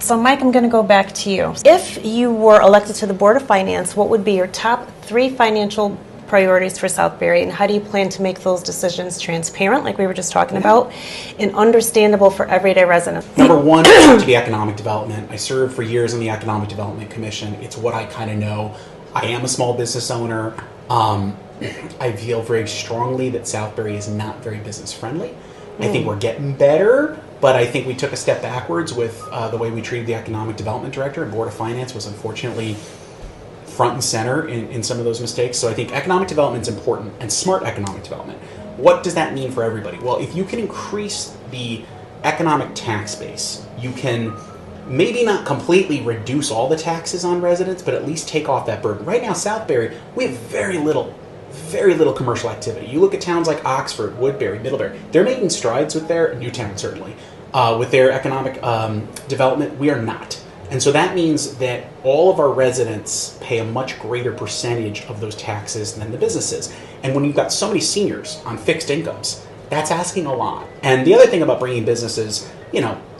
So Mike, I'm going to go back to you. If you were elected to the Board of Finance, what would be your top 3 financial priorities for Southbury, and how do you plan to make those decisions transparent, like we were just talking about, and understandable for everyday residents? Number 1, to be economic development. I served for years on the Economic Development Commission. It's what I kind of know. I am a small business owner. I feel very strongly that Southbury is not very business friendly. I think we're getting better, but I think we took a step backwards with the way we treated the Economic Development Director, and Board of Finance was unfortunately front and center in some of those mistakes. So I think economic development is important, and smart economic development. What does that mean for everybody? Well, if you can increase the economic tax base, you can maybe not completely reduce all the taxes on residents, but at least take off that burden. Right now, Southbury, we have very little commercial activity. You look at towns like Oxford, Woodbury, Middlebury, they're making strides with their, Newtown certainly, with their economic development. We are not. And so that means that all of our residents pay a much greater percentage of those taxes than the businesses. And when you've got so many seniors on fixed incomes, that's asking a lot. And the other thing about bringing businesses,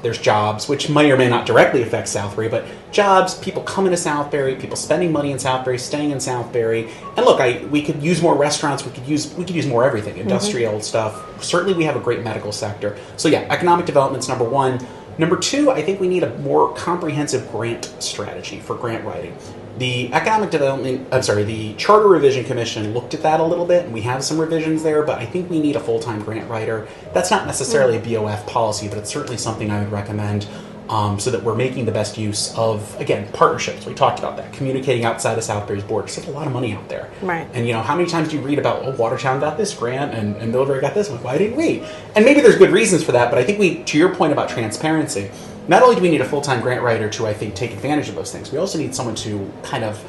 there's jobs, which may or may not directly affect Southbury, but jobs, people coming to Southbury, people spending money in Southbury, staying in Southbury. And look, we could use more restaurants, we could use more everything, industrial stuff. Certainly we have a great medical sector. So yeah, economic development's number 1. Number 2, I think we need a more comprehensive grant strategy for grant writing. The the Charter Revision Commission looked at that a little bit, and we have some revisions there, but I think we need a full-time grant writer. That's not necessarily a BOF policy, but it's certainly something I would recommend so that we're making the best use of, again, partnerships. We talked about that, communicating outside of Southbury's borders. There's a lot of money out there. Right. And, how many times do you read about, Watertown got this grant and Middlebury got this one? Why didn't we? And maybe there's good reasons for that, but I think to your point about transparency, not only do we need a full-time grant writer to, I think, take advantage of those things, we also need someone to kind of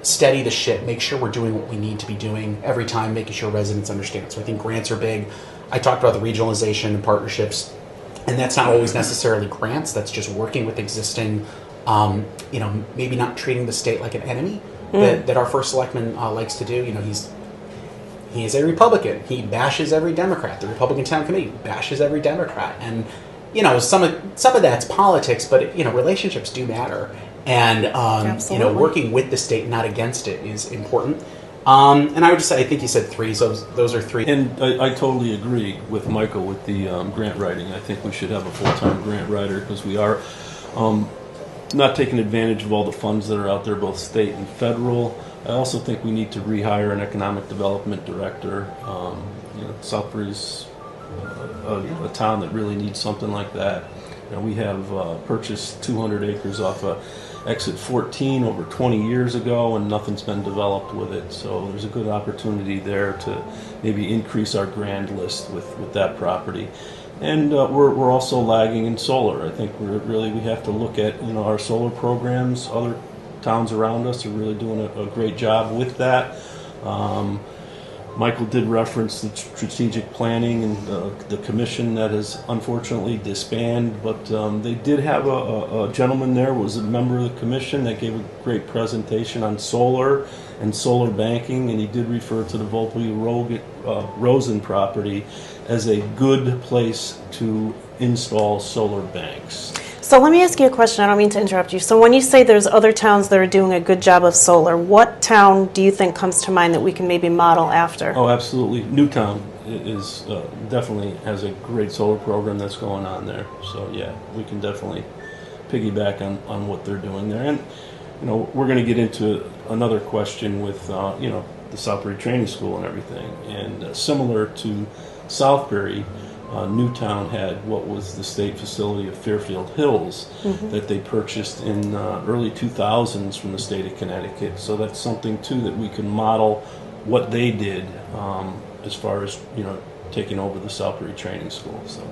steady the ship, make sure we're doing what we need to be doing every time, making sure residents understand. So I think grants are big. I talked about the regionalization and partnerships, and that's not always necessarily grants. That's just working with existing, maybe not treating the state like an enemy that our first selectman likes to do. He is a Republican. He bashes every Democrat. The Republican Town Committee bashes every Democrat. And, some of that's politics, but, relationships do matter. And, working with the state, not against it, is important. And I would just say, I think you said 3, so those are 3. And I totally agree with Michael with the grant writing. I think we should have a full-time grant writer because we are not taking advantage of all the funds that are out there, both state and federal. I also think we need to rehire an economic development director. Southbury's a town that really needs something like that. We have purchased 200 acres off of Exit 14 over 20 years ago, and nothing's been developed with it. So there's a good opportunity there to maybe increase our grand list with that property. And we're also lagging in solar. I think we have to look at our solar programs. Other towns around us are really doing a great job with that. Michael did reference the strategic planning and the commission that has unfortunately disbanded, but they did have a gentleman there who was a member of the commission that gave a great presentation on solar and solar banking, and he did refer to the Volpe-Rosen property as a good place to install solar banks. So let me ask you a question. I don't mean to interrupt you. So when you say there's other towns that are doing a good job of solar, what town do you think comes to mind that we can maybe model after? Oh, absolutely. Newtown is definitely has a great solar program that's going on there. So yeah, we can definitely piggyback on what they're doing there. And we're going to get into another question with the Southbury Training School and everything. And similar to Southbury, Newtown had what was the state facility of Fairfield Hills that they purchased in early 2000s from the state of Connecticut. So that's something too that we can model what they did as far as taking over the Southbury Training School. So.